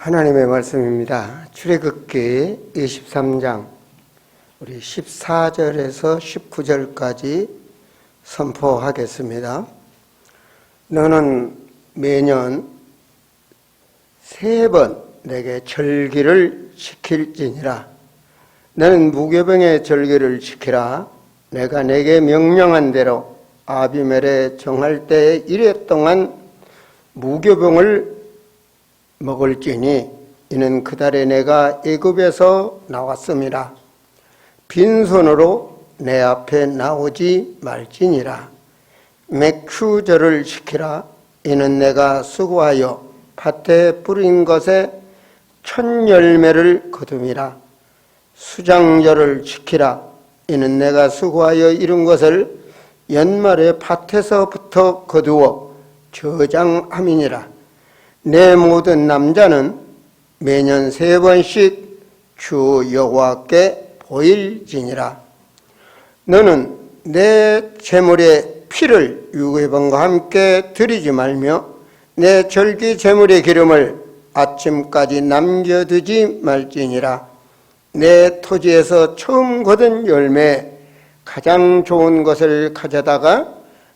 하나님의 말씀입니다. 출애굽기 23장 우리 14절에서 19절까지 선포하겠습니다. 너는 매년 3번 내게 절기를 지킬지니라. 너는 무교병의 절기를 지키라. 내가 내게 명령한 대로 아비멜에 정할 때에 1회 동안 무교병을 먹을지니 이는 그달에 내가 애굽에서 나왔음이라. 빈손으로 내 앞에 나오지 말지니라. 맥추절을 지키라. 이는 내가 수고하여 밭에 뿌린 것에 첫 열매를 거둠이라. 수장절을 지키라. 이는 내가 수고하여 이룬 것을 연말에 밭에서부터 거두어 저장함이니라. 내 모든 남자는 매년 3번씩 주 여호와께 보일지니라. 너는 내 제물의 피를 유괴범과 함께 드리지 말며 내 절기 제물의 기름을 아침까지 남겨두지 말지니라. 내 토지에서 처음 거둔 열매 가장 좋은 것을 가져다가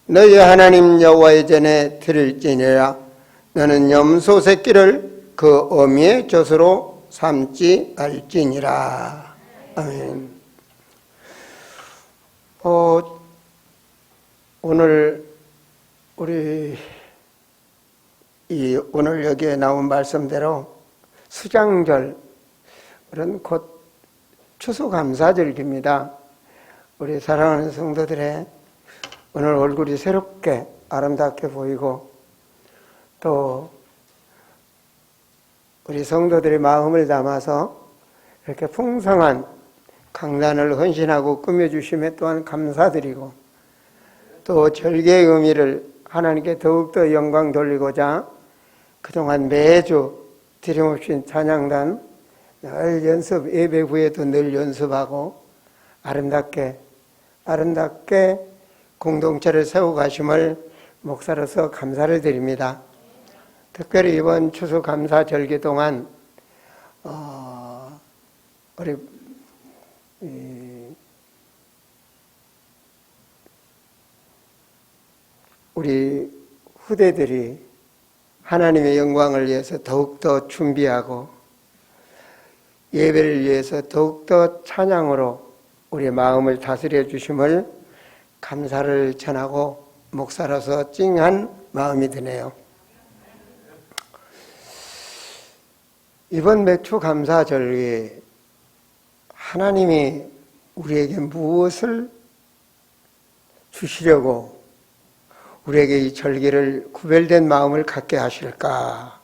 너희 하나님 여호와의 전에 드릴지니라. 너는 염소 새끼를 그 어미의 젖으로 삼지 말지니라. 아멘. 오늘 오늘 여기에 나온 말씀대로 수장절, 곧 추수감사절기입니다. 우리 사랑하는 성도들의 오늘 얼굴이 새롭게 아름답게 보이고 또 우리 성도들의 마음을 담아서 이렇게 풍성한 강단을 헌신하고 꾸며주심에 또한 감사드리고 또 절개의 의미를 하나님께 더욱더 영광 돌리고자 그동안 매주 드림없이 찬양단 늘 연습, 예배 후에도 늘 연습하고 아름답게 공동체를 세워가심을 목사로서 감사를 드립니다. 특별히 이번 추수감사절기 동안 우리 후대들이 하나님의 영광을 위해서 더욱더 준비하고 예배를 위해서 더욱더 찬양으로 우리 마음을 다스려 주심을 감사를 전하고 목사로서 찡한 마음이 드네요. 이번 맥추감사절기 하나님이 우리에게 무엇을 주시려고 우리에게 이 절기를 구별된 마음을 갖게 하실까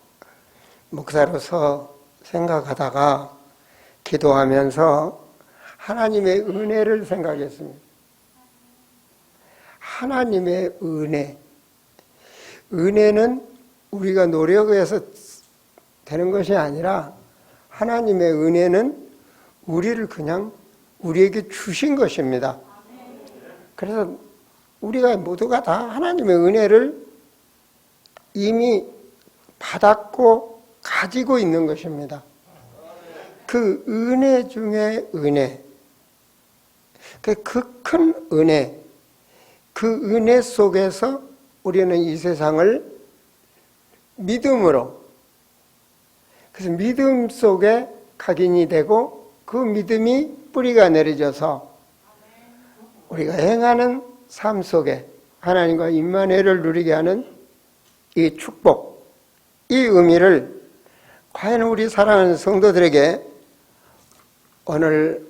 목사로서 생각하다가 기도하면서 하나님의 은혜를 생각했습니다. 하나님의 은혜는 우리가 노력해서 되는 것이 아니라 하나님의 은혜는 우리를 그냥 우리에게 주신 것입니다. 그래서 우리가 모두가 다 하나님의 은혜를 이미 받았고 가지고 있는 것입니다. 그 은혜 중에 은혜, 그 큰 은혜, 그 은혜 속에서 우리는 이 세상을 믿음으로, 그래서 믿음 속에 각인이 되고 그 믿음이 뿌리가 내려져서 우리가 행하는 삶 속에 하나님과 임마누엘을 누리게 하는 이 축복, 이 의미를 과연 우리 사랑하는 성도들에게 오늘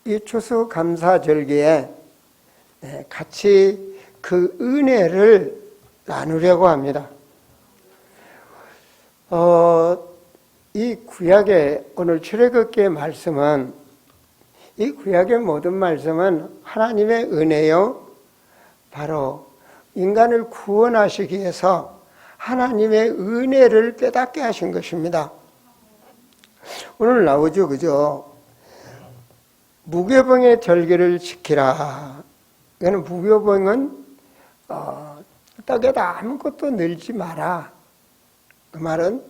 이 추수감사절기에 같이 그 은혜를 나누려고 합니다. 이 구약의 오늘 출애굽기의 말씀은 이 구약의 모든 말씀은 하나님의 은혜요 바로 인간을 구원하시기 위해서 하나님의 은혜를 깨닫게 하신 것입니다. 오늘 나오죠, 그죠? 무교병의 절기를 지키라. 이거는 무교병은 떡에다 아무것도 넣지 마라. 그 말은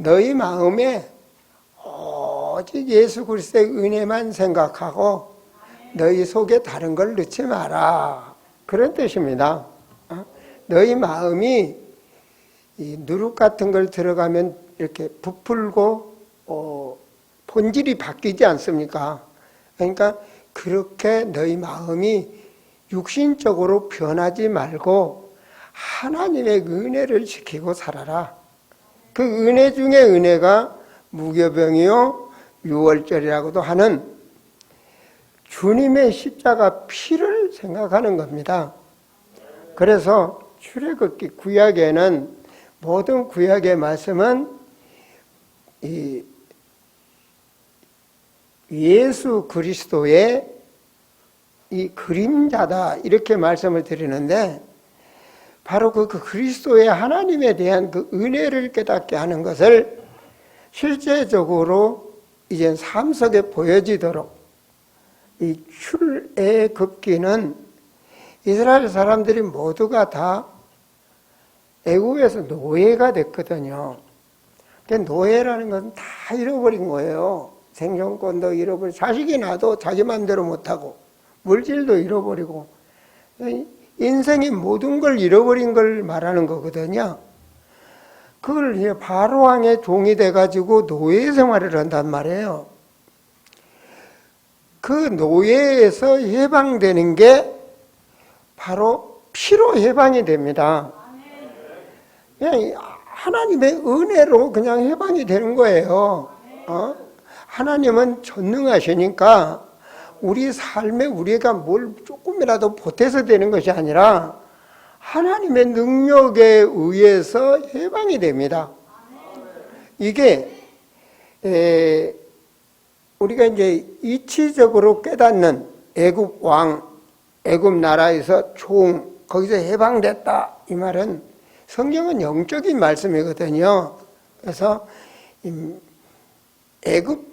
너희 마음에 오직 예수 그리스도의 은혜만 생각하고 너희 속에 다른 걸 넣지 마라. 그런 뜻입니다. 너희 마음이 이 누룩 같은 걸 들어가면 이렇게 부풀고 본질이 바뀌지 않습니까? 그러니까 그렇게 너희 마음이 육신적으로 변하지 말고 하나님의 은혜를 지키고 살아라. 그 은혜 중에 은혜가 무교병이요 유월절이라고도 하는 주님의 십자가 피를 생각하는 겁니다. 그래서 출애굽기 구약에는 모든 구약의 말씀은 이 예수 그리스도의 이 그림자다 이렇게 말씀을 드리는데 바로 그 그리스도의 하나님에 대한 그 은혜를 깨닫게 하는 것을 실제적으로 이제 삶 속에 보여지도록 이 출애굽기는 이스라엘 사람들이 모두가 다 애국에서 노예가 됐거든요. 근데 노예라는 것은 다 잃어버린 거예요. 생존권도 잃어버리고 자식이 나도 자기 마음대로 못하고 물질도 잃어버리고 인생의 모든 걸 잃어버린 걸 말하는 거거든요. 그걸 이제 바로왕의 종이 돼가지고 노예 생활을 한단 말이에요. 그 노예에서 해방되는 게 바로 피로 해방이 됩니다. 그냥 하나님의 은혜로 그냥 해방이 되는 거예요. 하나님은 전능하시니까 우리 삶에 우리가 뭘 조금이라도 보태서 되는 것이 아니라 하나님의 능력에 의해서 해방이 됩니다. 이게 우리가 이제 이치적으로 깨닫는 애굽 왕, 애굽 나라에서 종, 거기서 해방됐다 이 말은 성경은 영적인 말씀이거든요. 그래서 애굽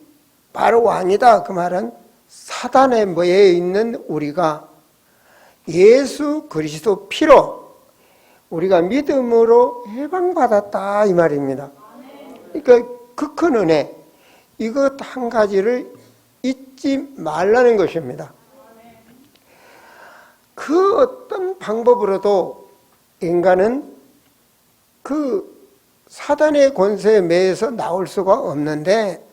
바로 왕이다 그 말은 사단에 모여 있는 우리가 예수 그리스도 피로 우리가 믿음으로 해방받았다 이 말입니다. 그러니까 그 큰 은혜 이것 한 가지를 잊지 말라는 것입니다. 그 어떤 방법으로도 인간은 그 사단의 권세에 매여서 나올 수가 없는데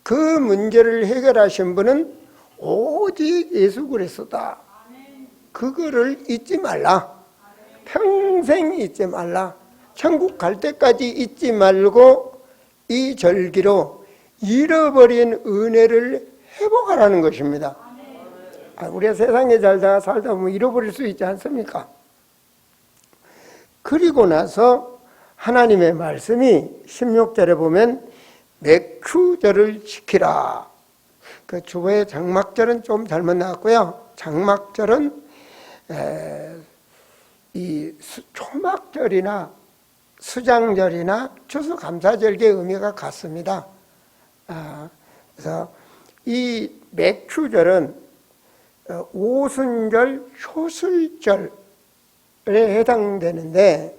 그 문제를 해결하신 분은 오직 예수 그리스도다. 그거를 잊지 말라. 평생 잊지 말라. 천국 갈 때까지 잊지 말고 이 절기로 잃어버린 은혜를 회복하라는 것입니다. 우리가 세상에 살다 보면 잃어버릴 수 있지 않습니까? 그리고 나서 하나님의 말씀이 16절에 보면 맥추절을 지키라. 그 주보의 장막절은 좀 잘못 나왔고요. 장막절은 이 초막절이나 수장절이나 추수감사절기의 의미가 같습니다. 그래서 이 맥추절은 오순절, 초술절에 해당되는데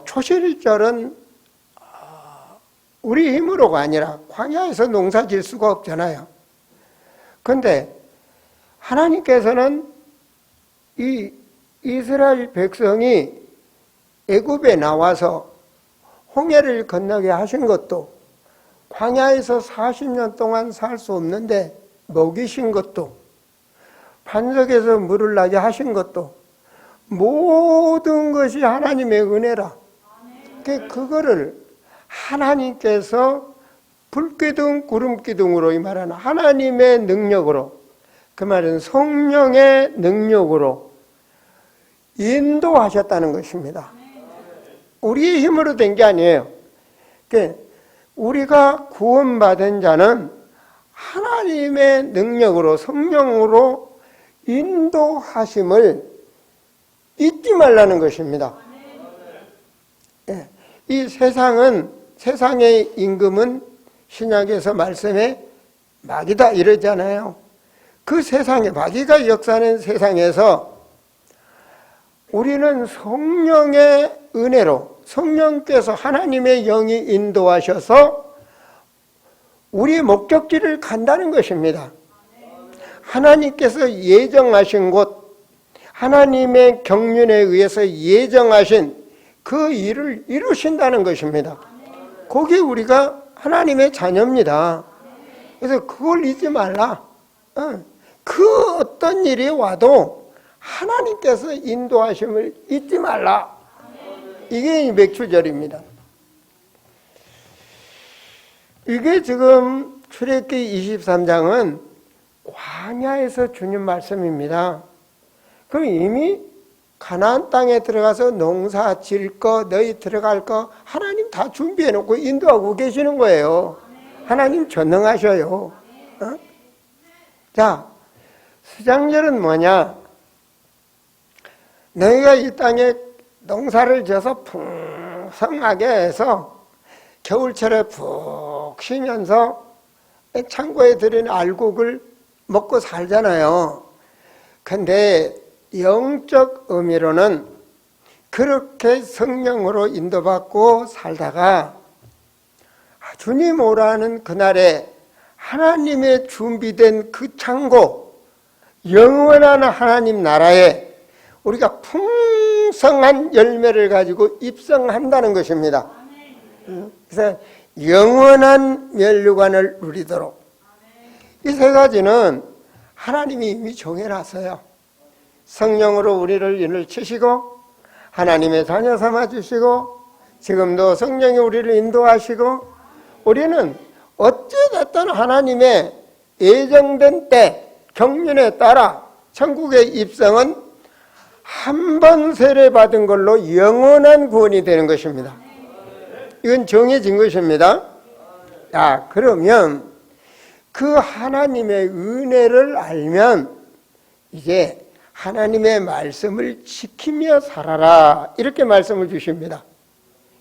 초실절은 우리 힘으로가 아니라 광야에서 농사 질 수가 없잖아요. 그런데 하나님께서는 이 이스라엘 백성이 애굽에 나와서 홍해를 건너게 하신 것도 광야에서 40년 동안 살 수 없는데 먹이신 것도 반석에서 물을 나게 하신 것도 모든 것이 하나님의 은혜라. 그거를 하나님께서 불기둥 구름기둥으로 이 말하는 하나님의 능력으로 그 말은 성령의 능력으로 인도하셨다는 것입니다. 우리의 힘으로 된 게 아니에요. 우리가 구원받은 자는 하나님의 능력으로 성령으로 인도하심을 잊지 말라는 것입니다. 이 세상의 임금은 신약에서 말씀에 마귀다 이러잖아요. 그 세상에 마귀가 역사하는 세상에서 우리는 성령의 은혜로 성령께서 하나님의 영이 인도하셔서 우리 목적지를 간다는 것입니다. 하나님께서 예정하신 곳, 하나님의 경륜에 의해서 예정하신 그 일을 이루신다는 것입니다. 거기 우리가 하나님의 자녀입니다. 그래서 그걸 잊지 말라. 그 어떤 일이 와도 하나님께서 인도하심을 잊지 말라. 이게 맥추절입니다. 이게 지금 출애굽기 23장은 광야에서 주님 말씀입니다. 그럼 이미 가나안 땅에 들어가서 농사 질 거, 너희 들어갈 거 하나님 다 준비해 놓고 인도하고 계시는 거예요. 하나님 전능하셔요. 자, 수장절은 뭐냐? 너희가 이 땅에 농사를 지어서 풍성하게 해서 겨울철에 푹 쉬면서 창고에 들인 알곡을 먹고 살잖아요. 근데 영적 의미로는 그렇게 성령으로 인도받고 살다가 주님 오라는 그날에 하나님의 준비된 그 창고, 영원한 하나님 나라에 우리가 풍성한 열매를 가지고 입성한다는 것입니다. 그래서 영원한 면류관을 누리도록 이 세 가지는 하나님이 이미 정해놨어요. 성령으로 우리를 인을 치시고 하나님의 자녀 삼아주시고 지금도 성령이 우리를 인도하시고 우리는 어찌됐든 하나님의 예정된 때 경륜에 따라 천국의 입성은 한 번 세례받은 걸로 영원한 구원이 되는 것입니다. 이건 정해진 것입니다. 자, 그러면 그 하나님의 은혜를 알면 이제 하나님의 말씀을 지키며 살아라 이렇게 말씀을 주십니다.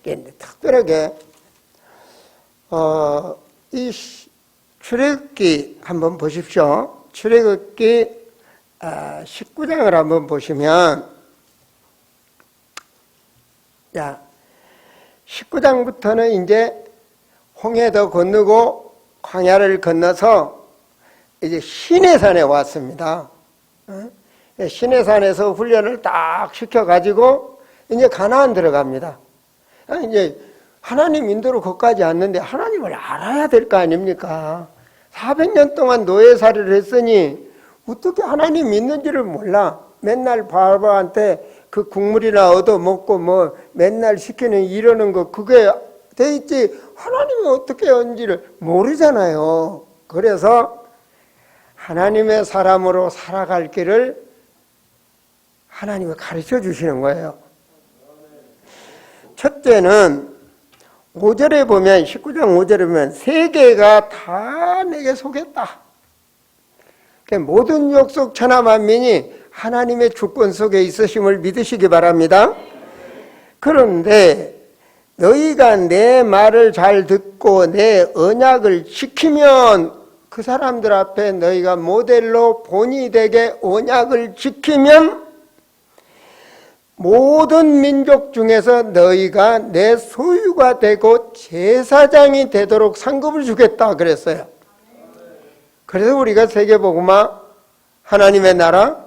특별하게 이 출애굽기 한번 보십시오. 출애굽기 19장을 한번 보시면, 자, 19장부터는 이제 홍해도 건너고 광야를 건너서 이제 시내산에 왔습니다. 시내산에서 훈련을 딱 시켜가지고 이제 가나안 들어갑니다. 이제 하나님 인도로 거기까지 왔는데 하나님을 알아야 될 거 아닙니까? 400년 동안 노예살이를 했으니 어떻게 하나님 믿는지를 몰라. 맨날 바로한테 그 국물이나 얻어먹고 뭐 맨날 시키는 이러는 거 그게 돼 있지 하나님이 어떻게 하는지를 모르잖아요. 그래서 하나님의 사람으로 살아갈 길을 하나님이 가르쳐 주시는 거예요. 첫째는 5절에 보면 19장 5절에 보면 세계가 다 내게 속했다. 모든 족속 천하 만민이 하나님의 주권 속에 있으심을 믿으시기 바랍니다. 그런데 너희가 내 말을 잘 듣고 내 언약을 지키면 그 사람들 앞에 너희가 모델로 본이 되게 언약을 지키면 모든 민족 중에서 너희가 내 소유가 되고 제사장이 되도록 상급을 주겠다 그랬어요. 그래서 우리가 세계복음화, 하나님의 나라,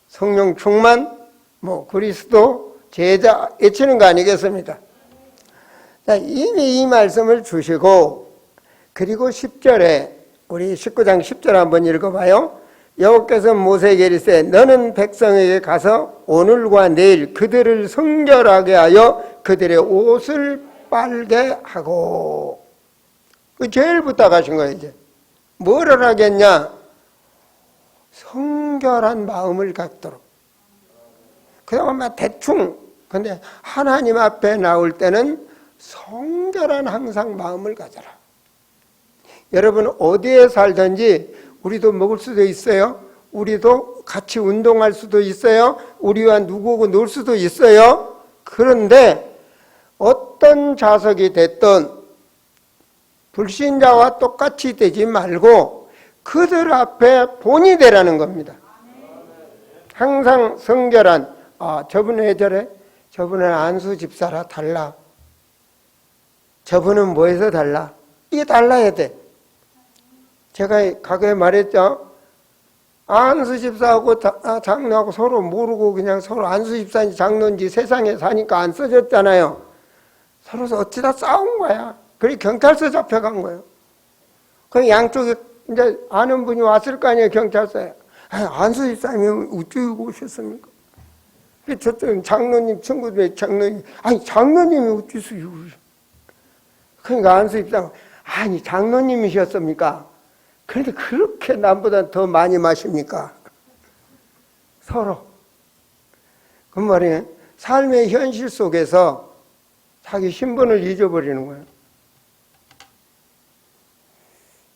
성령 충만, 그리스도, 제자 외치는 거 아니겠습니까? 자, 이미 이 말씀을 주시고 그리고 10절에 우리 19장 10절 한번 읽어봐요. 여호와께서 모세에게 이르시되 너는 백성에게 가서 오늘과 내일 그들을 성결하게 하여 그들의 옷을 빨게 하고, 그 제일 부탁하신 거예요. 이제 뭐를 하겠냐? 성결한 마음을 갖도록. 그동안 대충, 근데 하나님 앞에 나올 때는 성결한 항상 마음을 가져라. 여러분 어디에 살든지 우리도 먹을 수도 있어요. 우리도 같이 운동할 수도 있어요. 우리와 누구고 놀 수도 있어요. 그런데 어떤 자석이 됐든 불신자와 똑같이 되지 말고 그들 앞에 본이 되라는 겁니다. 항상 성결한, 저분은 왜 저래? 저분은 안수 집사라 달라. 저분은 뭐에서 달라? 이게 달라야 돼. 제가 과거에 말했죠. 안수 집사하고 장로하고 서로 모르고 그냥 서로 안수 집사인지 장로인지 세상에 사니까 안 써졌잖아요. 서로 어찌다 싸운 거야. 그래 경찰서 잡혀간 거예요. 그 양쪽에 이제 아는 분이 왔을 거 아니에요, 경찰서에. 안수 집사님이 우쭈고 오셨습니까? 저쪽 장로님 친구들 장로님, 아니 장로님이 어디서 그러니까 안수 집사님, 아니 장로님이셨습니까? 그런데 그렇게 남보다 더 많이 마십니까? 서로. 그 말이에요. 삶의 현실 속에서 자기 신분을 잊어버리는 거예요.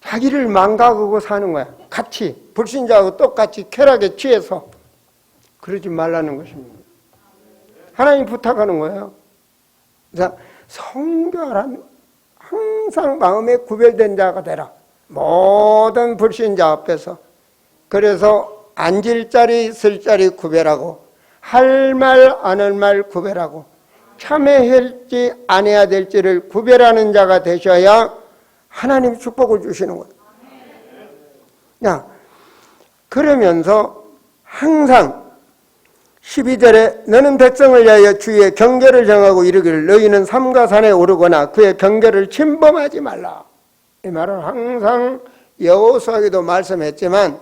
자기를 망각하고 사는 거야. 같이 불신자하고 똑같이 쾌락에 취해서. 그러지 말라는 것입니다. 하나님 부탁하는 거예요. 그래서 성결한 항상 마음에 구별된 자가 되라. 모든 불신자 앞에서. 그래서 앉을 자리 쓸 자리 구별하고 할 말 안 할 말 구별하고 참회할지 안 해야 될지를 구별하는 자가 되셔야 하나님 축복을 주시는 거예요. 야, 그러면서 항상 12절에 너는 백성을 위하여 주의 경계를 정하고 이르기를 너희는 삼가 산에 오르거나 그의 경계를 침범하지 말라. 이 말은 항상 여호수아에게도 말씀했지만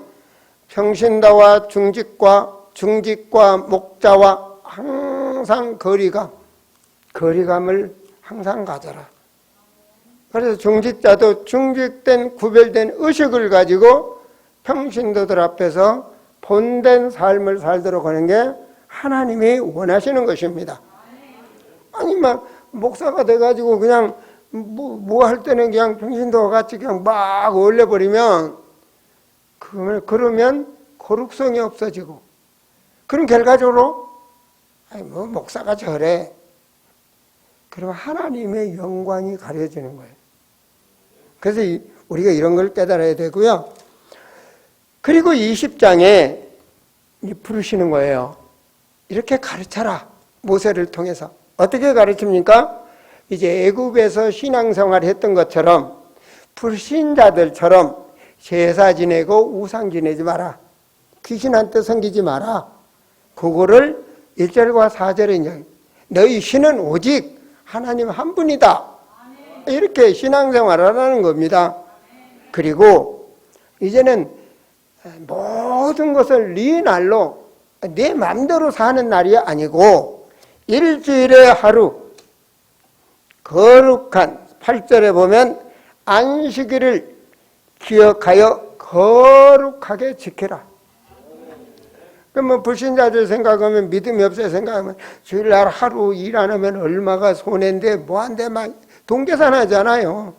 평신도와 중직과 목자와 항상 거리감을 항상 가져라. 그래서 중직자도 중직된 구별된 의식을 가지고 평신도들 앞에서 본된 삶을 살도록 하는 게 하나님이 원하시는 것입니다. 아니 막 목사가 돼가지고 그냥 뭐 할 때는 그냥 평신도와 같이 그냥 막 어울려버리면 그러면 거룩성이 없어지고 그럼 결과적으로 아니 뭐 목사가 저래. 그러면 하나님의 영광이 가려지는 거예요. 그래서 우리가 이런 걸 깨달아야 되고요. 그리고 20장에 부르시는 거예요. 이렇게 가르쳐라. 모세를 통해서. 어떻게 가르칩니까? 이제 애굽에서 신앙생활을 했던 것처럼 불신자들처럼 제사 지내고 우상 지내지 마라. 귀신한테 섬기지 마라. 그거를 1절과 4절에 이제 너희 신은 오직 하나님 한 분이다. 이렇게 신앙생활을 하는 겁니다. 그리고 이제는 모든 것을 네 날로 내 마음대로 사는 날이 아니고 일주일에 하루 거룩한 8절에 보면 안식일을 기억하여 거룩하게 지켜라. 그러면 불신자들 생각하면 믿음이 없어요. 생각하면 주일날 하루 일 안 하면 얼마가 손해인데 뭐한데 막 동계산 하잖아요.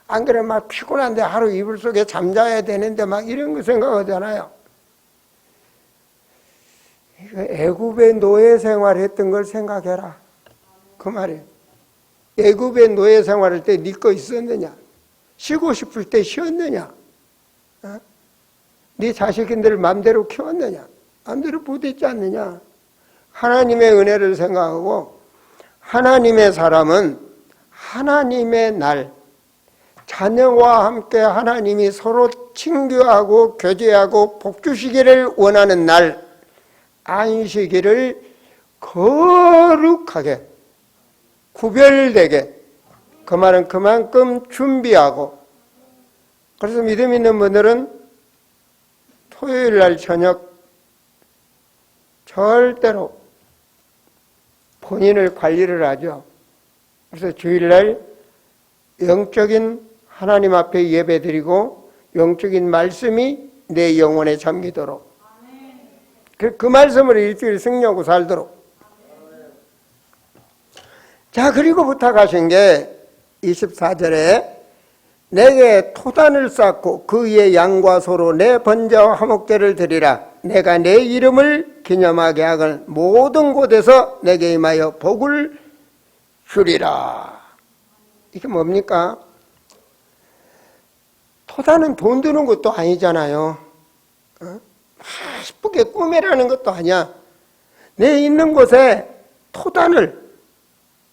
안 그래 막 피곤한데 하루 이불 속에 잠자야 되는데 막 이런 거 생각하잖아요. 애굽의 노예 생활했던 걸 생각해라. 그 말이에요. 애굽의 노예 생활할 때 네 거 있었느냐? 쉬고 싶을 때 쉬었느냐? 네 자식인들을 마음대로 키웠느냐? 마음대로 부딪지 않느냐? 하나님의 은혜를 생각하고 하나님의 사람은 하나님의 날, 자녀와 함께 하나님이 서로 친교하고 교제하고 복주시기를 원하는 날, 안식일을 거룩하게 구별되게, 그 말은 그만큼 준비하고. 그래서 믿음 있는 분들은 토요일 날 저녁 절대로 본인을 관리를 하죠. 그래서 주일날 영적인 하나님 앞에 예배드리고 영적인 말씀이 내 영혼에 잠기도록 그 말씀을 일주일 승리하고 살도록. 자, 그리고 부탁하신 게 24절에 내게 토단을 쌓고 그 위에 양과 소로 내 번제와 화목제를 드리라. 내가 내 이름을 기념하게 하건 모든 곳에서 내게 임하여 복을 주리라. 이게 뭡니까? 토단은 돈 드는 것도 아니잖아요. 이쁘게 꾸며라는 것도 아니야. 내 있는 곳에 토단을,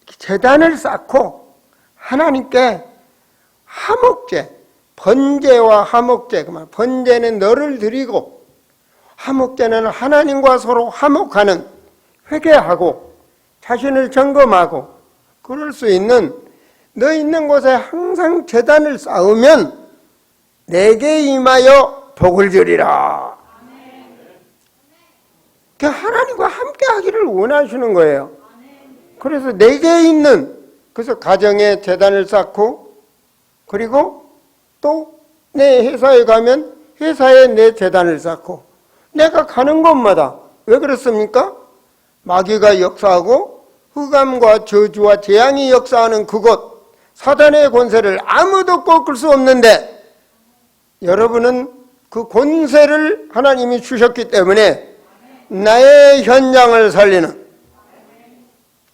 재단을 쌓고 하나님께 화목제, 번제와 화목제, 그만 번제는 너를 드리고 화목제는 하나님과 서로 화목하는, 회개하고 자신을 점검하고 그럴 수 있는, 너 있는 곳에 항상 제단을 쌓으면 내게 임하여 복을 주리라. 하나님과 함께 하기를 원하시는 거예요. 그래서 내게 있는, 그래서 가정에 제단을 쌓고, 그리고 또 내 회사에 가면 회사에 내 제단을 쌓고, 내가 가는 곳마다, 왜 그렇습니까? 마귀가 역사하고 흑암과 저주와 재앙이 역사하는 그곳, 사단의 권세를 아무도 꺾을 수 없는데, 여러분은 그 권세를 하나님이 주셨기 때문에 나의 현장을 살리는,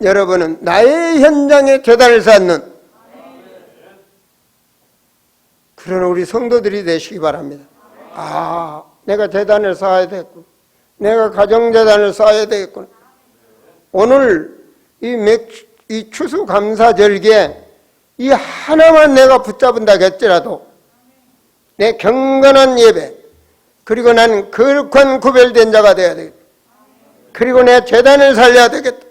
여러분은 나의 현장에 제단을 쌓는 그런 우리 성도들이 되시기 바랍니다. 아, 내가 제단을 쌓아야 되겠군. 내가 가정제단을 쌓아야 되겠군. 오늘 이 추수감사절기에 이 하나만 내가 붙잡은다 할지라도 내 경건한 예배, 그리고 난 거룩한 구별된 자가 되어야 되겠다. 그리고 내 제단을 살려야 되겠다.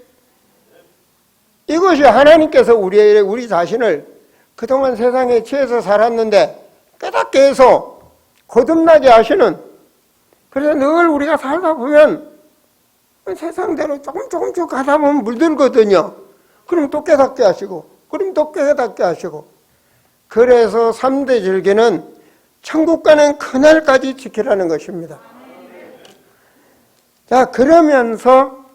이것이 하나님께서 우리 자신을 그동안 세상에 취해서 살았는데 깨닫게 해서 거듭나게 하시는, 그래서 늘 우리가 살다 보면 세상대로 조금씩 가다 보면 물들거든요. 그럼 또 깨닫게 하시고, 그럼 또 깨닫게 하시고. 그래서 3대 절기는 천국 가는 그날까지 지키라는 것입니다. 자, 그러면서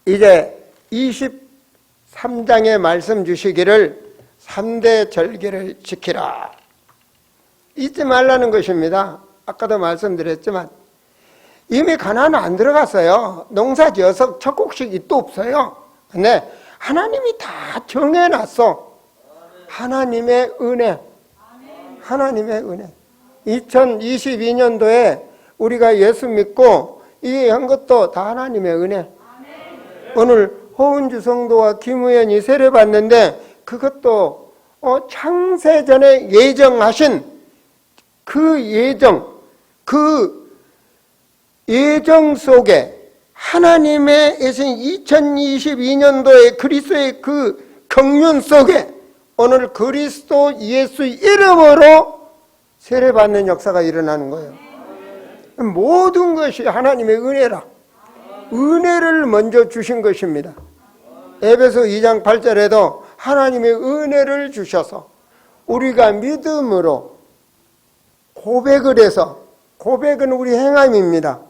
이제 23장에 말씀 주시기를 3대 절기를 지키라. 잊지 말라는 것입니다. 아까도 말씀드렸지만 이미 가나안 안 들어갔어요. 농사 지어서 첫 곡식 잎도 없어요. 근데 하나님이 다 정해놨어. 하나님의 은혜. 하나님의 은혜. 2022년도에 우리가 예수 믿고 이 한 것도 다 하나님의 은혜. 오늘 호은주 성도와 김우연이 세례받는데 그것도 창세전에 예정하신 그 예정 속에 하나님의 예신 2022년도에 그리스도의 그 경륜 속에 오늘 그리스도 예수 이름으로 세례받는 역사가 일어나는 거예요. 모든 것이 하나님의 은혜라. 은혜를 먼저 주신 것입니다. 에베소 2장 8절에도 하나님의 은혜를 주셔서 우리가 믿음으로 고백을 해서, 고백은 우리 행함입니다.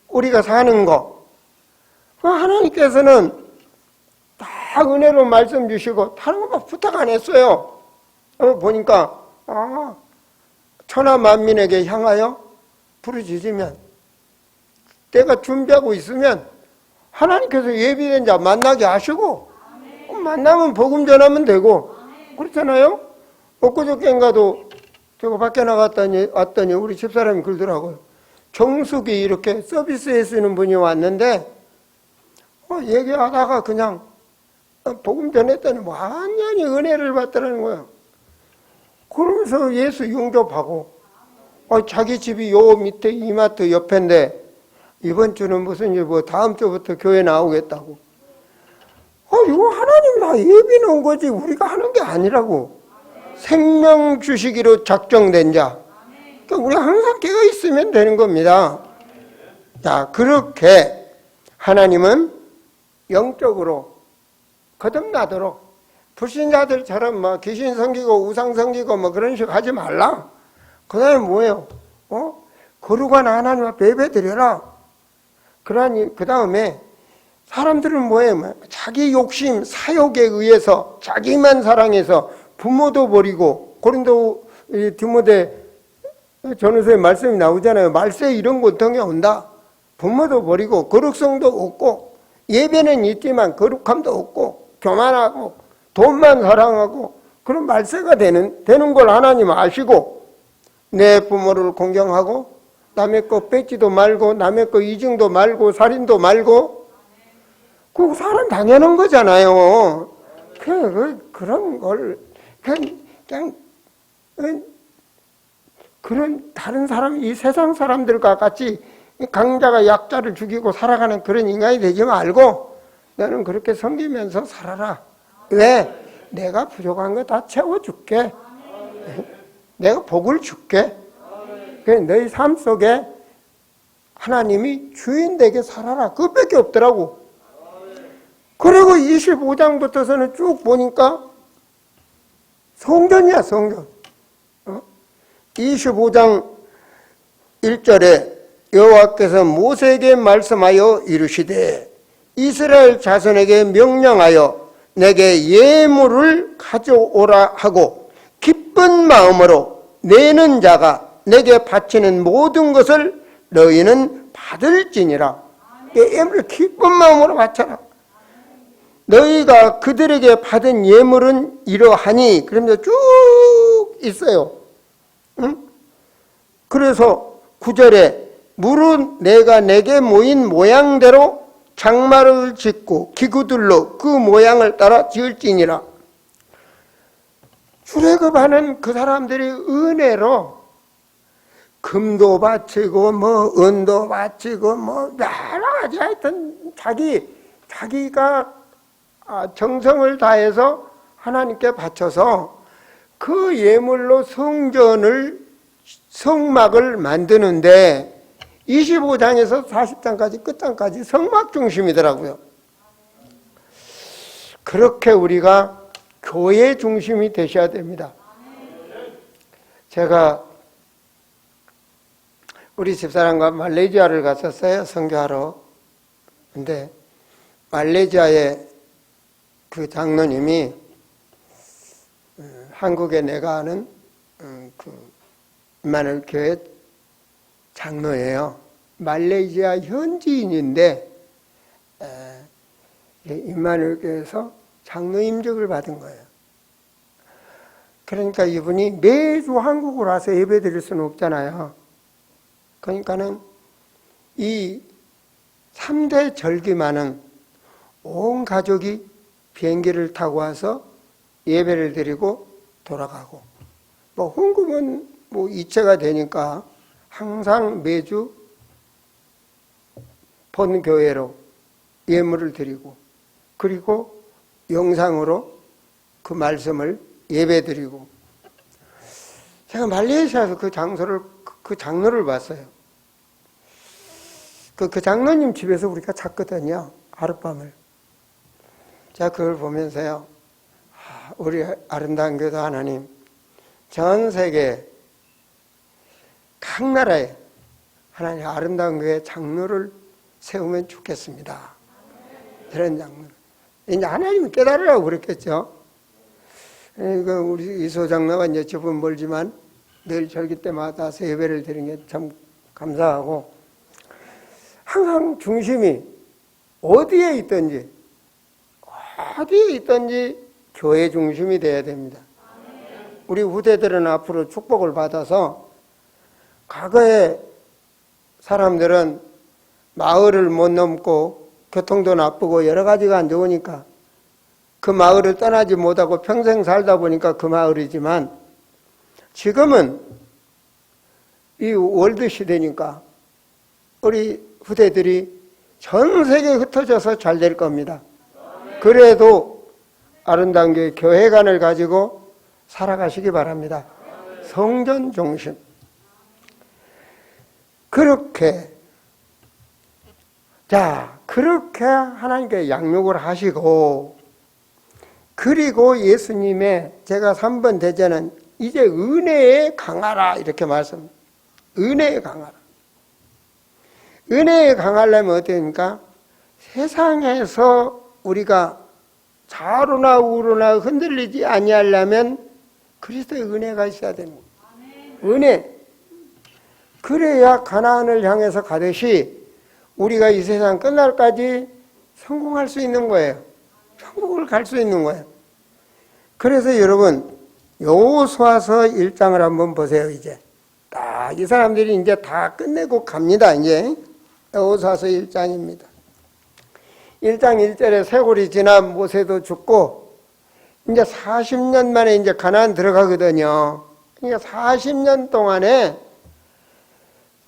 우리가 사는 거. 하나님께서는 다 은혜로 말씀 주시고 다른 거 막 부탁 안 했어요. 보니까 천하 만민에게 향하여 부르짖으면, 때가 준비하고 있으면 하나님께서 예비된 자 만나게 하시고, 만나면 복음 전하면 되고, 그렇잖아요. 엊그저께인가도 제가 밖에 왔더니 우리 집사람이 그러더라고요. 정숙이 이렇게 서비스에 쓰는 분이 왔는데 얘기하다가 그냥 복음 전했더니 완전히 은혜를 받더라는 거예요. 그러면서 예수 영접하고, 자기 집이 요 밑에 이마트 옆인데 이번 주는 무슨 다음 주부터 교회 나오겠다고. 이거 하나님 다 예비 놓은 거지 우리가 하는 게 아니라고. 생명 주시기로 작정된 자. 그러니까 우리가 항상 깨어 있으면 되는 겁니다. 자, 그렇게 하나님은 영적으로 거듭나도록, 불신자들처럼 귀신 섬기고 우상 섬기고 그런 식 하지 말라. 그 다음에 뭐예요? 거룩한 하나님 앞에 예배 드려라. 그러니 그 다음에 사람들은 뭐예요? 자기 욕심, 사욕에 의해서 자기만 사랑해서 부모도 버리고, 고린도 디모데 전후서에 말씀이 나오잖아요. 말세 이런 고통이 온다. 부모도 버리고 거룩성도 없고, 예배는 있지만 거룩함도 없고, 교만하고 돈만 사랑하고, 그런 말세가 되는 걸 하나님 아시고, 내 부모를 공경하고 남의 거 뺏지도 말고 남의 거 이중도 말고 살인도 말고, 그거 사람 당연한 거잖아요. 그런 걸 그냥 그런 다른 사람, 이 세상 사람들과 같이 강자가 약자를 죽이고 살아가는 그런 인간이 되지 말고 너는 그렇게 섬기면서 살아라. 왜? 내가 부족한 거 다 채워줄게. 내가 복을 줄게. 그래서 너희 삶 속에 하나님이 주인 되게 살아라. 그것밖에 없더라고. 그리고 25장부터서는 쭉 보니까 성전이야, 성전. 25장 1절에 여호와께서 모세에게 말씀하여 이르시되 이스라엘 자손에게 명령하여 내게 예물을 가져오라 하고 기쁜 마음으로 내는 자가 내게 바치는 모든 것을 너희는 받을지니라. 예물을 기쁜 마음으로 바쳐라. 너희가 그들에게 받은 예물은 이러하니 그러면서 쭉 있어요. 응? 그래서 9절에 무릇 내가 내게 모인 모양대로 장막을 짓고 기구들로 그 모양을 따라 지을지니라. 출애굽하는 그 사람들이 은혜로 금도 바치고 뭐 은도 바치고 뭐 여러 가지 하여튼 자기가 정성을 다해서 하나님께 바쳐서 그 예물로 성막을 만드는데 25장에서 40장까지 끝장까지 성막 중심이더라고요. 그렇게 우리가 교회 중심이 되셔야 됩니다. 제가 우리 집사람과 말레이시아를 갔었어요. 선교하러. 근데 말레이시아의 그 장로님이 한국에 내가 아는 그 임마누엘 교회 장로예요. 말레이시아 현지인인데 임마누엘 교회에서 장로 임직을 받은 거예요. 그러니까 이분이 매주 한국으로 와서 예배 드릴 수는 없잖아요. 그러니까는 이 3대 절기만은 온 가족이 비행기를 타고 와서 예배를 드리고 돌아가고, 뭐 헌금은 뭐 이체가 되니까 항상 매주 본교회로 예물을 드리고, 그리고 영상으로 그 말씀을 예배 드리고. 제가 말레이시아에서 그 장로를 봤어요. 그 장로님 집에서 우리가 잤거든요. 하룻밤을. 제가 그걸 보면서요, 우리 아름다운 교도 하나님, 전 세계 각 나라에 하나님 아름다운 교회 장로를 세우면 좋겠습니다. 그런 장로. 이제 하나님이 깨달으라고 그랬겠죠. 우리 이소 장로가 이제 집은 멀지만 늘 절기 때마다 예배를 드리는 게 참 감사하고, 항상 중심이 어디에 있든지 교회 중심이 돼야 됩니다. 우리 후대들은 앞으로 축복을 받아서, 과거에 사람들은 마을을 못 넘고 교통도 나쁘고 여러 가지가 안 좋으니까 그 마을을 떠나지 못하고 평생 살다 보니까 그 마을이지만, 지금은 이 월드 시대니까 우리 후대들이 전 세계에 흩어져서 잘 될 겁니다. 그래도 아름다운 교회관을 가지고 살아가시기 바랍니다. 성전 중심. 그렇게 하나님께 양육을 하시고, 그리고 예수님의 제가 3번 대제는 이제 은혜에 강하라 이렇게 말씀. 은혜에 강하라. 은혜에 강하려면 어떻게 됩니까? 세상에서 우리가 좌로나 우로나 흔들리지 아니하려면 그리스도의 은혜가 있어야 됩니다. 은혜. 그래야 가나안을 향해서 가듯이 우리가 이 세상 끝날까지 성공할 수 있는 거예요. 천국을 갈 수 있는 거예요. 그래서 여러분, 여호수아서 1장을 한번 보세요. 이제 이 사람들이 이제 다 끝내고 갑니다. 이제 여호수아서 1장입니다. 1장 1절에 세골이 지나 모세도 죽고 이제 40년 만에 이제 가나안 들어가거든요. 그러니까 40년 동안에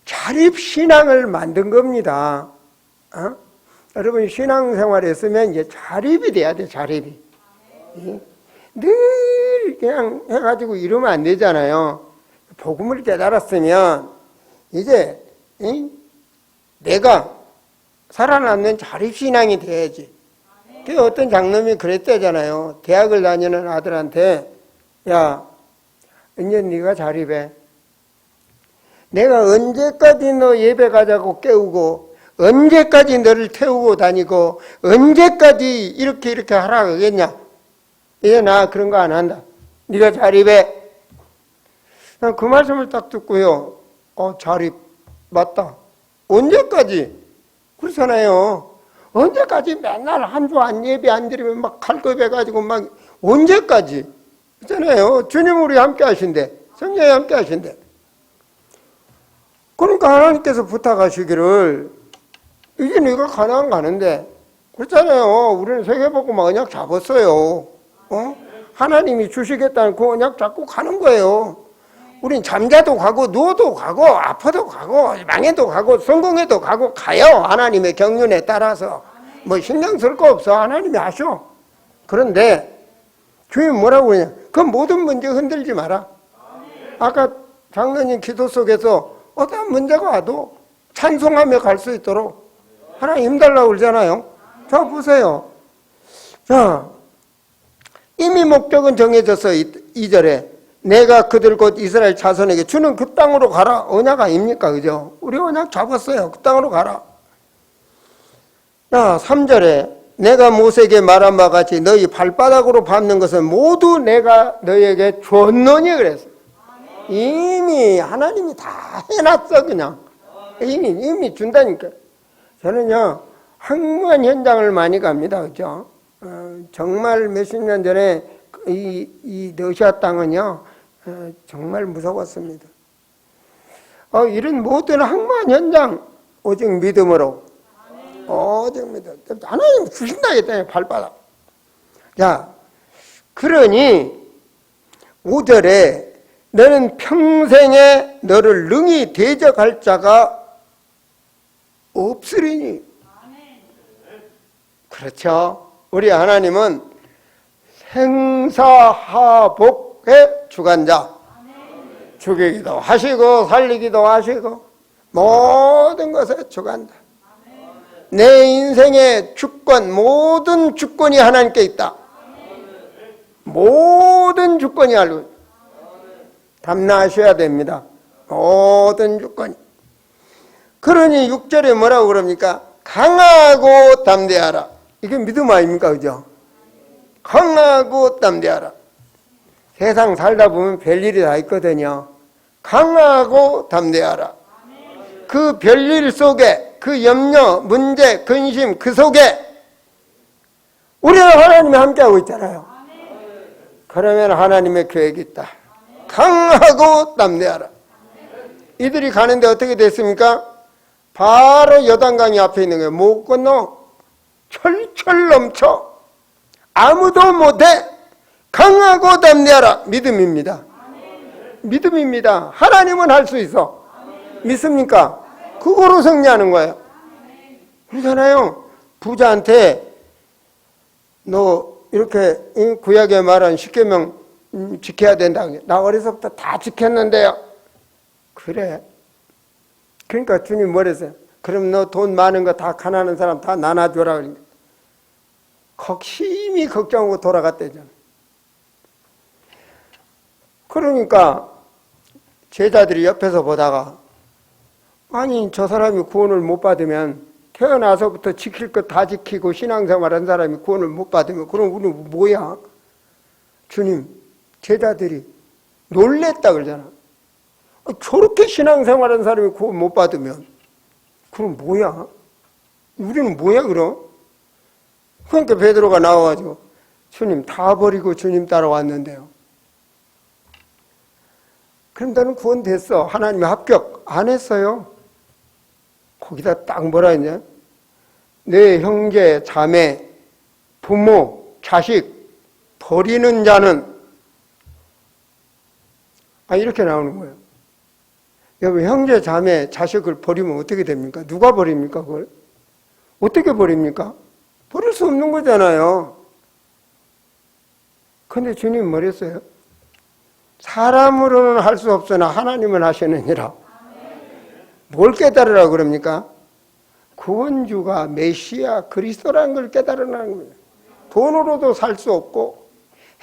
자립신앙을 만든 겁니다. 여러분 신앙생활 했으면 이제 자립이 돼야 돼, 자립이. 늘 그냥 해가지고 이러면 안 되잖아요. 복음을 깨달았으면 이제 내가 살아남는 자립신앙이 돼야지. 그 어떤 장로님이 그랬대잖아요. 대학을 다니는 아들한테, 야, 이제 네가 자립해. 내가 언제까지 너 예배 가자고 깨우고, 언제까지 너를 태우고 다니고, 언제까지 이렇게 하라 그러겠냐? 이제 나 그런 거 안 한다. 네가 자립해. 난 그 말씀을 딱 듣고요. 자립 맞다. 언제까지? 그렇잖아요. 언제까지 맨날 한 주 안 예배 안 드리면 막 갈급해가지고 막 언제까지? 그렇잖아요. 주님 우리 함께 하신대. 성령이 함께 하신대. 그러니까 하나님께서 부탁하시기를 이제 네가 가나안 가는데 그렇잖아요. 우리는 세계복음 언약 잡았어요. 하나님이 주시겠다는 그 언약 잡고 가는 거예요. 우린 잠자도 가고 누워도 가고 아파도 가고 망해도 가고 성공해도 가고 가요. 하나님의 경륜에 따라서. 뭐 신경 쓸 거 없어. 하나님이 하셔. 그런데 주님 뭐라고 그러냐. 그 모든 문제 흔들지 마라. 아까 장로님 기도 속에서 어떤 문제가 와도 찬송하며 갈 수 있도록 하나님 힘달라고 그러잖아요. 자 보세요. 자 이미 목적은 정해져서 2절에 내가 그들 곧 이스라엘 자손에게 주는 그 땅으로 가라. 언약 아닙니까? 그죠? 우리 언약 잡았어요. 그 땅으로 가라. 자, 3절에 내가 모세에게 말한 바와 같이 너희 발바닥으로 밟는 것은 모두 내가 너희에게 줬노니 그랬어요. 이미 하나님이 다 해놨어 그냥. 이미 준다니까. 저는요 항무한 현장을 많이 갑니다. 그죠? 정말 몇십 년 전에 이 러시아 땅은요 정말 무서웠습니다. 이런 모든 항무한 현장 오직 믿음으로 오직 믿음 하나님 주신다 했다니 발바닥. 자 그러니 5절에 너는 평생에 너를 능히 대적할 자가 없으리니. 그렇죠. 우리 하나님은 생사하복의 주관자. 죽이기도 하시고 살리기도 하시고 모든 것에 주관다. 내 인생의 주권, 모든 주권이 하나님께 있다. 모든 주권이 알고 있다. 담나하셔야 됩니다. 모든 주권이. 그러니 6절에 뭐라고 그럽니까? 강하고 담대하라. 이게 믿음 아닙니까? 그죠? 강하고 담대하라. 세상 살다 보면 별일이 다 있거든요. 강하고 담대하라. 그 별일 속에 그 염려, 문제, 근심 그 속에 우리는 하나님이 함께하고 있잖아요. 그러면 하나님의 계획이 있다. 강하고 담대하라. 이들이 가는데 어떻게 됐습니까? 바로 요단강이 앞에 있는 거예요. 못 건너 철철 넘쳐 아무도 못해. 강하고 담대하라. 믿음입니다. 믿음입니다. 하나님은 할 수 있어. 믿습니까? 그거로 승리하는 거예요. 그러잖아요. 부자한테 너 이렇게 구약에 말한 10계명 지켜야 된다. 나 어려서부터 다 지켰는데요. 그래. 그러니까 주님 뭐랬어요? 그럼 너 돈 많은 거 다 가난한 사람 다 나눠줘라. 그러니까 심히 걱정하고 돌아갔대잖아. 그러니까 제자들이 옆에서 보다가 아니 저 사람이 구원을 못 받으면 태어나서부터 지킬 것 다 지키고 신앙생활한 사람이 구원을 못 받으면 그럼 우리는 뭐야? 주님 제자들이 놀랬다 그러잖아. 저렇게 신앙생활한 사람이 구원 못 받으면 그럼 뭐야? 우리는 뭐야 그럼? 그러니까 베드로가 나와가지고 주님 다 버리고 주님 따라왔는데요. 그럼 너는 구원됐어. 하나님의 합격 안 했어요. 거기다 딱 뭐라 했냐? 내 형제, 자매, 부모, 자식 버리는 자는 이렇게 나오는 거예요. 여러분, 형제 자매 자식을 버리면 어떻게 됩니까? 누가 버립니까? 그걸 어떻게 버립니까? 버릴 수 없는 거잖아요. 근데 주님 뭐랬어요? 사람으로는 할 수 없으나 하나님은 하시느니라. 뭘 깨달으라고 그럽니까? 구원주가 메시아 그리스도라는 걸 깨달으라는 거예요. 돈으로도 살 수 없고